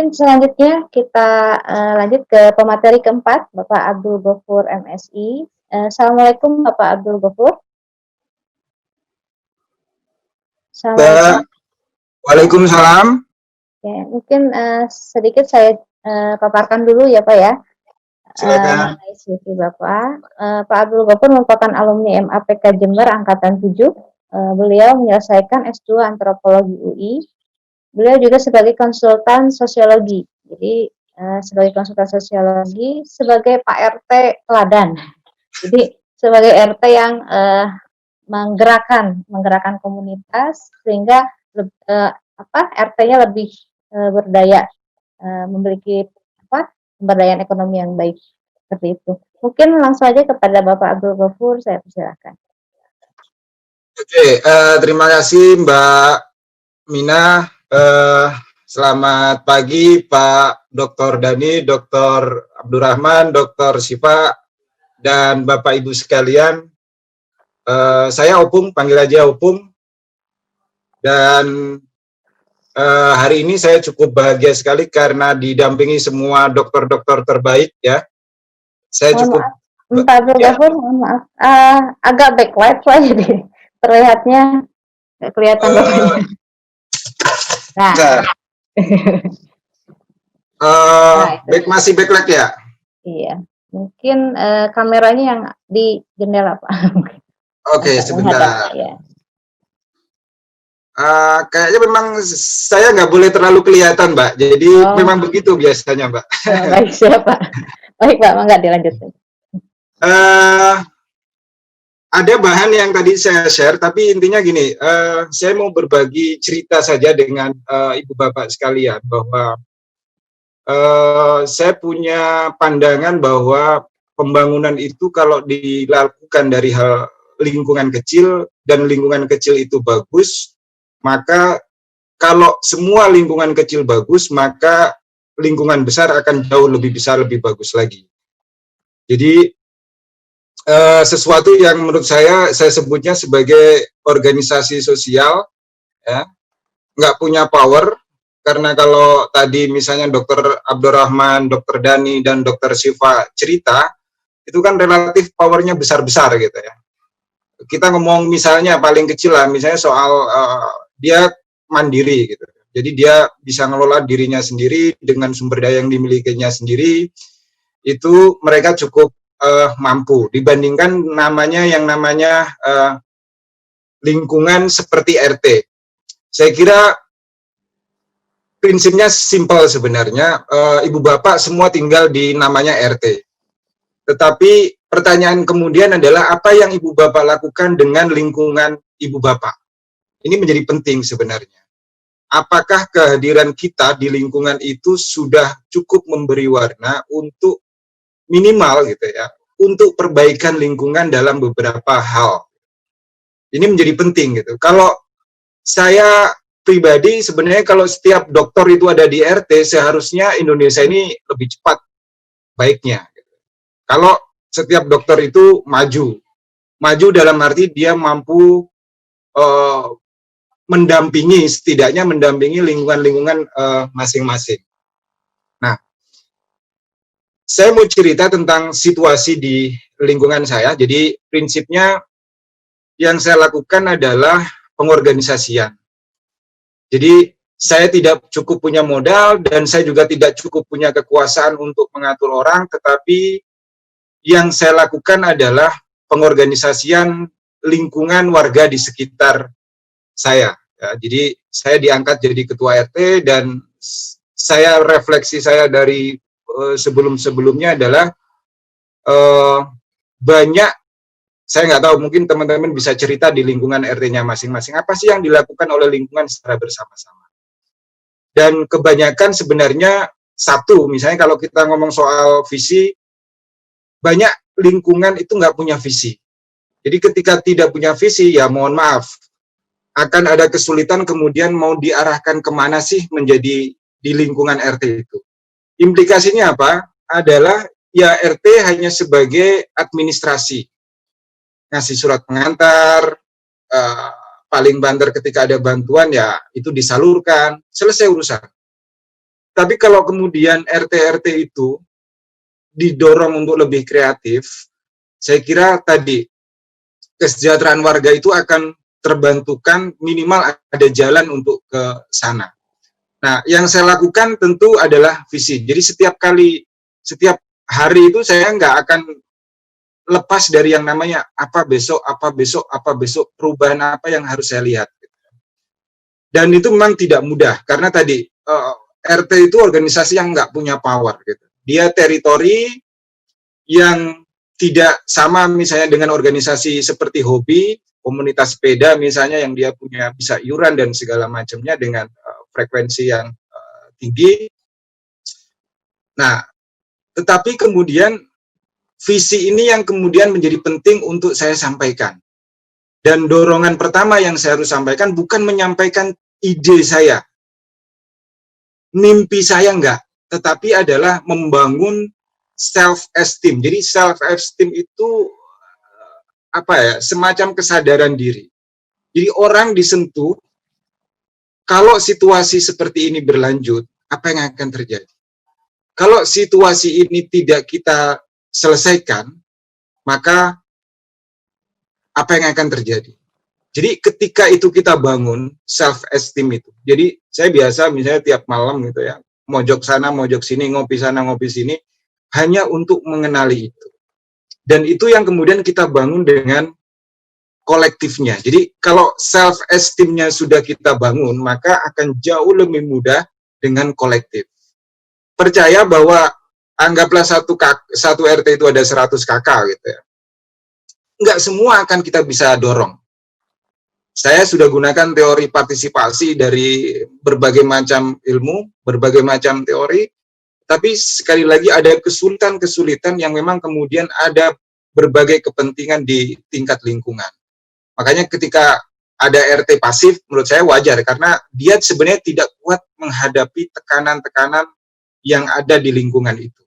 Mungkin selanjutnya kita lanjut ke pemateri keempat, Bapak Abdul Gofur MSI. Assalamualaikum Bapak Abdul Gofur. Assalamualaikum. Waalaikumsalam. Ya, mungkin sedikit saya paparkan dulu ya Pak ya. Silakan. Mengenai CV Bapak. Pak Abdul Gofur merupakan alumni MAPK Jember Angkatan 7. Beliau menyelesaikan S2 Antropologi UI. Beliau juga sebagai konsultan sosiologi. Jadi sebagai konsultan sosiologi, sebagai Pak RT teladan. Jadi sebagai RT yang menggerakkan komunitas sehingga RT-nya lebih berdaya, memiliki pemberdayaan ekonomi yang baik seperti itu. Mungkin langsung aja kepada Bapak Abdul Gofur, saya persilakan. Oke, terima kasih Mbak Mina. Selamat pagi Pak Dr. Dani, Dr. Abdurrahman, Dr. Siva, dan Bapak Ibu sekalian. Saya Opung, panggil aja Opung. Dan hari ini saya cukup bahagia sekali karena didampingi semua dokter-dokter terbaik ya. Saya cukup. Pak Abdul Gofur, mohon maaf, agak backlight lah jadi terlihatnya nggak kelihatan bapaknya. Masih backlight ya? Iya, mungkin kameranya yang di jendela Pak. Oke, sebentar. Ya. Kayaknya memang saya nggak boleh terlalu kelihatan, Mbak. Jadi memang begitu biasanya, Mbak. Baik, siapa? Baik, Pak, nggak dilanjutkan. Ada bahan yang tadi saya share, tapi intinya gini, saya mau berbagi cerita saja dengan ibu bapak sekalian bahwa saya punya pandangan bahwa pembangunan itu kalau dilakukan dari hal lingkungan kecil dan lingkungan kecil itu bagus, maka kalau semua lingkungan kecil bagus, maka lingkungan besar akan jauh lebih besar, lebih bagus lagi. Jadi sesuatu yang menurut saya sebutnya sebagai organisasi sosial, ya, nggak punya power, karena kalau tadi misalnya Dr. Abdurrahman, Dr. Dani, dan Dr. Siva cerita, itu kan relatif powernya besar-besar gitu ya. Kita ngomong misalnya paling kecil lah, misalnya soal dia mandiri gitu. Jadi dia bisa ngelola dirinya sendiri dengan sumber daya yang dimilikinya sendiri, itu mereka cukup mampu dibandingkan yang namanya lingkungan seperti RT. Saya kira prinsipnya simpel sebenarnya, ibu bapak semua tinggal di namanya RT. Tetapi pertanyaan kemudian adalah apa yang ibu bapak lakukan dengan lingkungan ibu bapak? Ini menjadi penting sebenarnya. Apakah kehadiran kita di lingkungan itu sudah cukup memberi warna untuk minimal gitu ya, untuk perbaikan lingkungan dalam beberapa hal. Ini menjadi penting gitu. Kalau saya pribadi sebenarnya kalau setiap dokter itu ada di RT, seharusnya Indonesia ini lebih cepat baiknya. Kalau setiap dokter itu maju dalam arti dia mampu setidaknya mendampingi lingkungan-lingkungan masing-masing. Nah, saya mau cerita tentang situasi di lingkungan saya. Jadi prinsipnya yang saya lakukan adalah pengorganisasian. Jadi saya tidak cukup punya modal dan saya juga tidak cukup punya kekuasaan untuk mengatur orang, tetapi yang saya lakukan adalah pengorganisasian lingkungan warga di sekitar saya. Ya, jadi saya diangkat jadi ketua RT dan saya refleksi saya dari sebelum-sebelumnya adalah banyak, saya nggak tahu, mungkin teman-teman bisa cerita di lingkungan RT-nya masing-masing, apa sih yang dilakukan oleh lingkungan secara bersama-sama. Dan kebanyakan sebenarnya misalnya kalau kita ngomong soal visi, banyak lingkungan itu nggak punya visi. Jadi ketika tidak punya visi, ya mohon maaf, akan ada kesulitan kemudian mau diarahkan kemana sih menjadi di lingkungan RT itu. Implikasinya apa? Adalah ya RT hanya sebagai administrasi, ngasih surat pengantar, paling banter ketika ada bantuan ya itu disalurkan, selesai urusan. Tapi kalau kemudian RT-RT itu didorong untuk lebih kreatif, saya kira tadi kesejahteraan warga itu akan terbantukan, minimal ada jalan untuk ke sana. Nah, yang saya lakukan tentu adalah visi. Jadi setiap hari itu saya nggak akan lepas dari yang namanya apa besok, perubahan apa yang harus saya lihat. Dan itu memang tidak mudah, karena tadi RT itu organisasi yang nggak punya power. Gitu. Dia teritori yang tidak sama misalnya dengan organisasi seperti hobi, komunitas sepeda misalnya yang dia punya bisa iuran dan segala macamnya dengan frekuensi yang tinggi. Nah, tetapi kemudian visi ini yang kemudian menjadi penting untuk saya sampaikan. Dan dorongan pertama yang saya harus sampaikan bukan menyampaikan ide saya, mimpi saya enggak, tetapi adalah membangun self-esteem. Jadi self-esteem itu semacam kesadaran diri. Jadi orang disentuh, kalau situasi seperti ini berlanjut, apa yang akan terjadi? Kalau situasi ini tidak kita selesaikan, maka apa yang akan terjadi? Jadi ketika itu kita bangun self-esteem itu. Jadi saya biasa misalnya tiap malam gitu ya, mojok sana, mojok sini, ngopi sana, ngopi sini, hanya untuk mengenali itu. Dan itu yang kemudian kita bangun dengan kolektifnya. Jadi kalau self-esteem-nya sudah kita bangun, maka akan jauh lebih mudah dengan kolektif. Percaya bahwa anggaplah satu RT itu ada 100 kakak gitu ya. Enggak semua akan kita bisa dorong. Saya sudah gunakan teori partisipasi dari berbagai macam ilmu, berbagai macam teori, tapi sekali lagi ada kesulitan-kesulitan yang memang kemudian ada berbagai kepentingan di tingkat lingkungan. Makanya ketika ada RT pasif, menurut saya wajar, karena dia sebenarnya tidak kuat menghadapi tekanan-tekanan yang ada di lingkungan itu.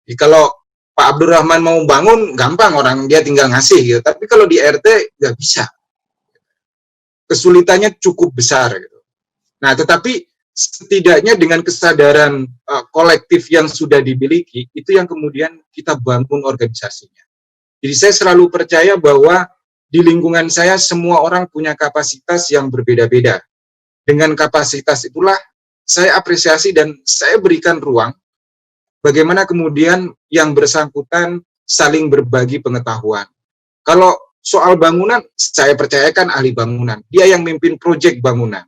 Jadi kalau Pak Abdurrahman mau bangun, gampang, orang dia tinggal ngasih gitu. Tapi kalau di RT, nggak bisa. Kesulitannya cukup besar gitu. Nah, tetapi setidaknya dengan kesadaran kolektif yang sudah dimiliki, itu yang kemudian kita bangun organisasinya. Jadi saya selalu percaya bahwa di lingkungan saya semua orang punya kapasitas yang berbeda-beda. Dengan kapasitas itulah saya apresiasi dan saya berikan ruang bagaimana kemudian yang bersangkutan saling berbagi pengetahuan. Kalau soal bangunan, saya percayakan ahli bangunan. Dia yang mimpin proyek bangunan.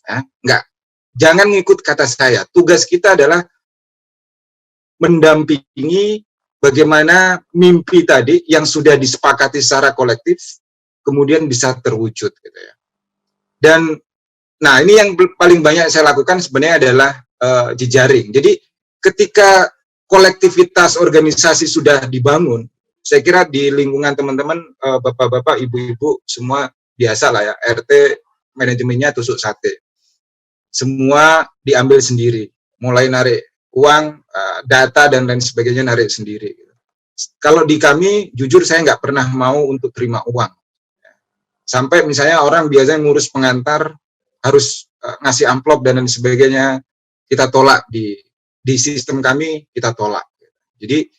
Ya, enggak. Jangan ngikut kata saya. Tugas kita adalah mendampingi bagaimana mimpi tadi yang sudah disepakati secara kolektif, kemudian bisa terwujud. Gitu ya. Dan, nah ini yang paling banyak saya lakukan sebenarnya adalah jejaring. Jadi ketika kolektivitas organisasi sudah dibangun, saya kira di lingkungan teman-teman, bapak-bapak, ibu-ibu, semua biasa lah ya, RT manajemennya tusuk sate. Semua diambil sendiri, mulai narik uang, data, dan lain sebagainya narik sendiri. Kalau di kami, jujur saya nggak pernah mau untuk terima uang. Sampai misalnya orang biasanya ngurus pengantar, harus ngasih amplop dan lain sebagainya, kita tolak di sistem kami, kita tolak. Jadi,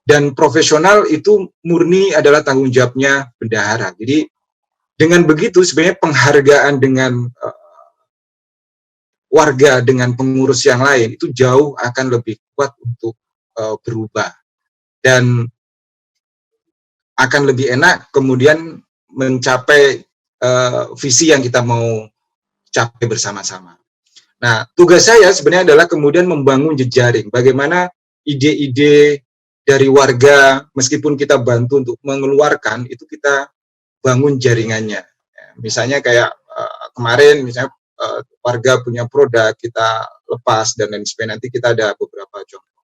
dan profesional itu murni adalah tanggung jawabnya bendahara. Jadi dengan begitu sebenarnya penghargaan dengan warga, dengan pengurus yang lain itu jauh akan lebih kuat untuk berubah. Dan akan lebih enak kemudian mencapai visi yang kita mau capai bersama-sama. Nah, tugas saya sebenarnya adalah kemudian membangun jejaring. Bagaimana ide-ide dari warga, meskipun kita bantu untuk mengeluarkan, itu kita bangun jaringannya. Misalnya kayak kemarin, misalnya warga punya produk, kita lepas, dan lain sebagainya. Nanti kita ada beberapa contoh.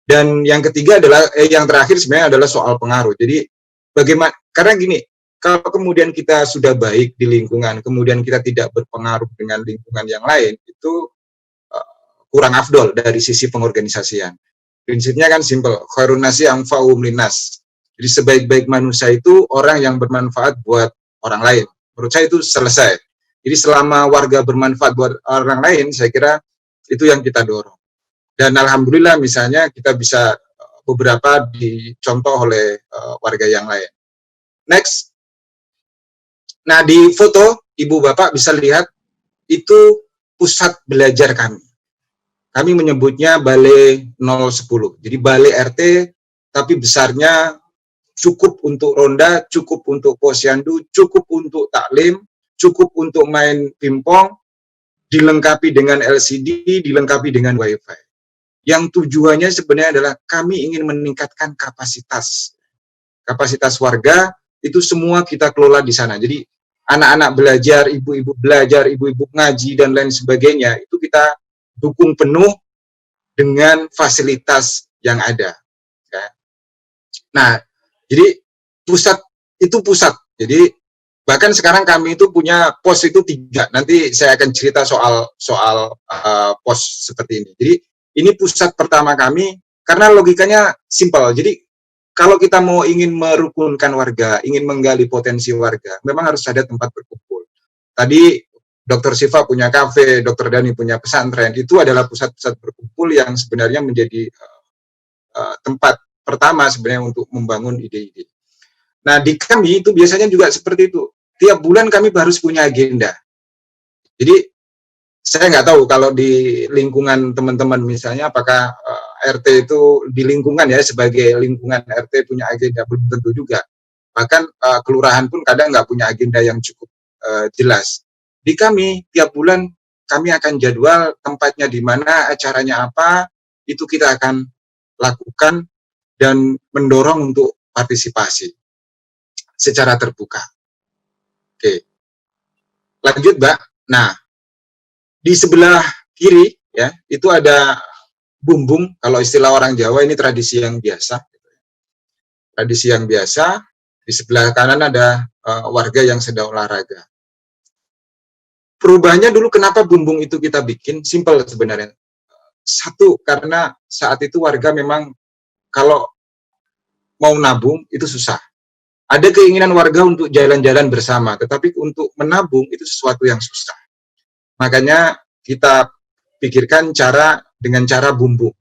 Dan yang ketiga adalah, yang terakhir sebenarnya adalah soal pengaruh. Jadi, bagaimana, karena gini, kalau kemudian kita sudah baik di lingkungan, kemudian kita tidak berpengaruh dengan lingkungan yang lain, itu kurang afdol dari sisi pengorganisasian. Prinsipnya kan simpel, khairun nasi anfa'uhum linnas. Jadi sebaik-baik manusia itu orang yang bermanfaat buat orang lain. Menurut saya itu selesai. Jadi selama warga bermanfaat buat orang lain, saya kira Itu yang kita dorong. Dan alhamdulillah misalnya kita bisa beberapa dicontoh oleh warga yang lain. Next. Nah, di foto Ibu Bapak bisa lihat itu pusat belajar kami. Kami menyebutnya Balai 010. Jadi balai RT tapi besarnya cukup untuk ronda, cukup untuk posyandu, cukup untuk taklim, cukup untuk main pingpong, dilengkapi dengan LCD, dilengkapi dengan WiFi. Yang tujuannya sebenarnya adalah kami ingin meningkatkan kapasitas warga, itu semua kita kelola di sana. Jadi anak-anak belajar, ibu-ibu belajar, ibu-ibu ngaji dan lain sebagainya, itu kita dukung penuh dengan fasilitas yang ada. Ya. Nah, jadi pusat. Jadi bahkan sekarang kami itu punya pos itu 3. Nanti saya akan cerita soal pos seperti ini. Jadi ini pusat pertama kami karena logikanya simpel. Jadi kalau kita mau ingin merukunkan warga, ingin menggali potensi warga, memang harus ada tempat berkumpul. Tadi Dr. Siva punya kafe, Dr. Dani punya pesantren, itu adalah pusat-pusat berkumpul yang sebenarnya menjadi tempat pertama sebenarnya untuk membangun ide-ide. Nah, di kami itu biasanya juga seperti itu. Tiap bulan kami harus punya agenda. Jadi, saya nggak tahu kalau di lingkungan teman-teman misalnya apakah RT itu di lingkungan ya, sebagai lingkungan RT punya agenda, belum tentu juga. Bahkan kelurahan pun kadang nggak punya agenda yang cukup jelas. Di kami, tiap bulan kami akan jadwal tempatnya di mana, acaranya apa, itu kita akan lakukan dan mendorong untuk partisipasi secara terbuka. Oke, lanjut Mbak. Nah, di sebelah kiri ya, itu ada bumbung, kalau istilah orang Jawa ini tradisi yang biasa. Tradisi yang biasa, di sebelah kanan ada warga yang sedang olahraga. Perubahannya dulu kenapa bumbung itu kita bikin, simpel sebenarnya. Satu, karena saat itu warga memang kalau mau nabung itu susah. Ada keinginan warga untuk jalan-jalan bersama, tetapi untuk menabung itu sesuatu yang susah. Makanya kita pikirkan dengan cara bumbung.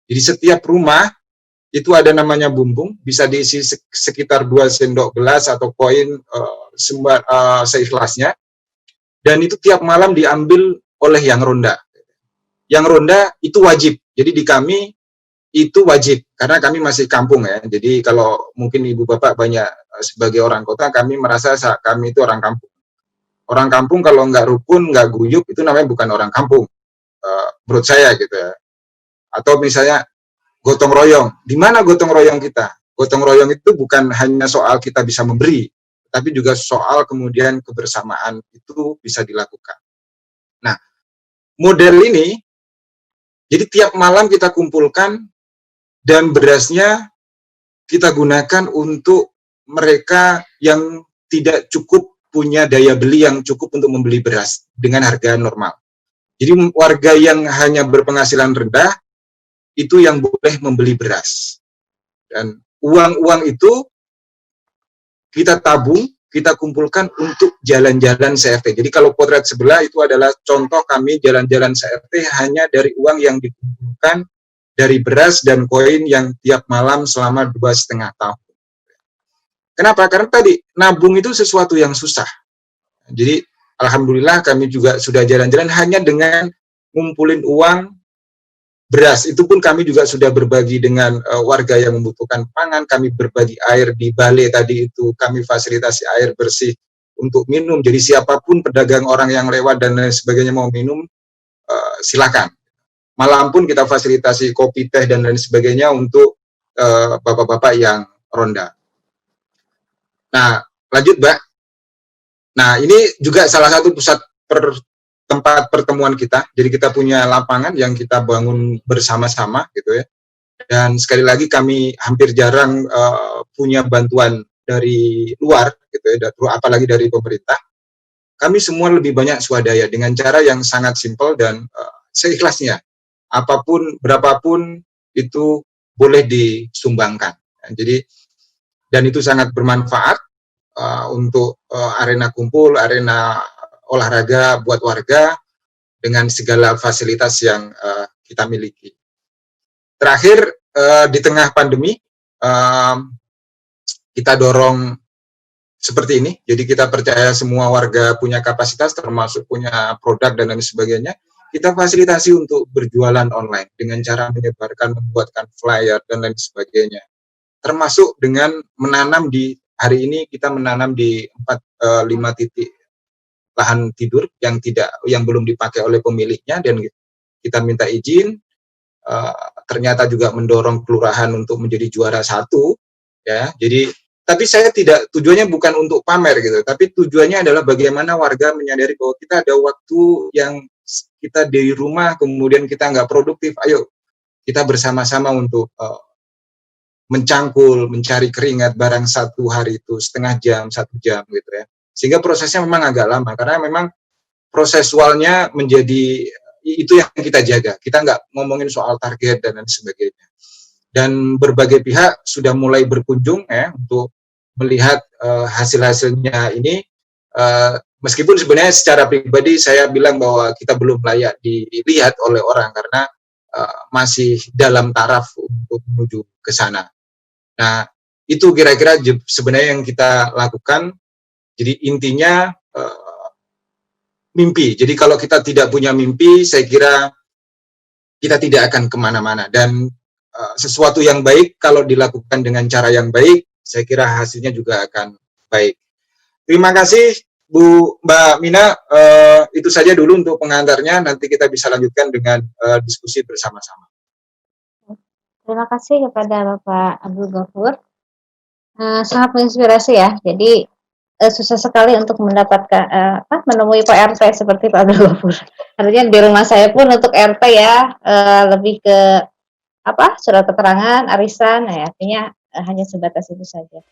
Jadi setiap rumah itu ada namanya bumbung, bisa diisi sekitar 2 sendok gelas atau koin seikhlasnya. Dan itu tiap malam diambil oleh yang ronda. Yang ronda itu wajib. Jadi di kami itu wajib, karena kami masih kampung ya. Jadi kalau mungkin ibu bapak banyak sebagai orang kota, kami merasa kami itu orang kampung. Orang kampung kalau nggak rukun, nggak guyup, itu namanya bukan orang kampung. Menurut saya gitu ya. Atau misalnya gotong royong. Di mana gotong royong kita? Gotong royong itu bukan hanya soal kita bisa memberi, tapi juga soal kemudian kebersamaan itu bisa dilakukan. Nah, model ini, jadi tiap malam kita kumpulkan dan berasnya kita gunakan untuk mereka yang tidak cukup punya daya beli yang cukup untuk membeli beras dengan harga normal. Jadi warga yang hanya berpenghasilan rendah itu yang boleh membeli beras. Dan uang-uang itu kita tabung, kita kumpulkan untuk jalan-jalan CRT. Jadi kalau potret sebelah itu adalah contoh kami jalan-jalan CRT hanya dari uang yang dikumpulkan dari beras dan koin yang tiap malam selama 2,5 tahun. Kenapa? Karena tadi nabung itu sesuatu yang susah. Jadi alhamdulillah kami juga sudah jalan-jalan hanya dengan ngumpulin uang beras. Itu pun kami juga sudah berbagi dengan warga yang membutuhkan pangan, kami berbagi air di balai tadi itu, kami fasilitasi air bersih untuk minum. Jadi siapapun pedagang orang yang lewat dan lain sebagainya mau minum, silakan. Malam pun kita fasilitasi kopi, teh, dan lain sebagainya untuk bapak-bapak yang ronda. Nah, lanjut Mbak. Nah, ini juga salah satu pusat tempat pertemuan kita. Jadi kita punya lapangan yang kita bangun bersama-sama gitu ya. Dan sekali lagi kami hampir jarang punya bantuan dari luar gitu ya, apalagi dari pemerintah. Kami semua lebih banyak swadaya dengan cara yang sangat simpel dan seikhlasnya. Apapun, berapapun itu boleh disumbangkan. Jadi dan itu sangat bermanfaat untuk arena kumpul, arena olahraga buat warga. dengan segala fasilitas yang kita miliki. Terakhir, di tengah pandemi, kita dorong seperti ini. Jadi kita percaya semua warga punya kapasitas, termasuk punya produk dan lain sebagainya. Kita fasilitasi untuk berjualan online dengan cara menyebarkan, membuatkan flyer dan lain sebagainya. Termasuk dengan menanam hari ini kita menanam di 5 titik lahan tidur yang belum dipakai oleh pemiliknya, dan kita minta izin. Ternyata juga mendorong kelurahan untuk menjadi juara 1, ya. Jadi tapi saya tujuannya bukan untuk pamer gitu, tapi tujuannya adalah bagaimana warga menyadari bahwa kita ada waktu yang kita di rumah, kemudian kita nggak produktif, ayo kita bersama-sama untuk mencangkul, mencari keringat barang 1 hari itu setengah jam, 1 jam gitu ya. Sehingga prosesnya memang agak lama, karena memang prosesualnya menjadi itu yang kita jaga. Kita nggak ngomongin soal target dan lain sebagainya. Dan berbagai pihak sudah mulai berkunjung ya untuk melihat hasil-hasilnya ini. Meskipun sebenarnya secara pribadi saya bilang bahwa kita belum layak dilihat oleh orang karena masih dalam taraf untuk menuju ke sana. Nah, itu kira-kira sebenarnya yang kita lakukan. Jadi intinya mimpi. Jadi kalau kita tidak punya mimpi, saya kira kita tidak akan kemana-mana. Dan sesuatu yang baik kalau dilakukan dengan cara yang baik, saya kira hasilnya juga akan baik. Terima kasih Mbak Mina. Itu saja dulu untuk pengantarnya. Nanti kita bisa lanjutkan dengan diskusi bersama-sama. Terima kasih kepada Bapak Abdul Ghafur. Sangat menginspirasi ya. Jadi susah sekali untuk mendapatkan menemui Pak RT seperti Pak Abdul Ghafur. Artinya di rumah saya pun untuk RT ya lebih ke surat keterangan, arisan, ya, artinya hanya sebatas itu saja.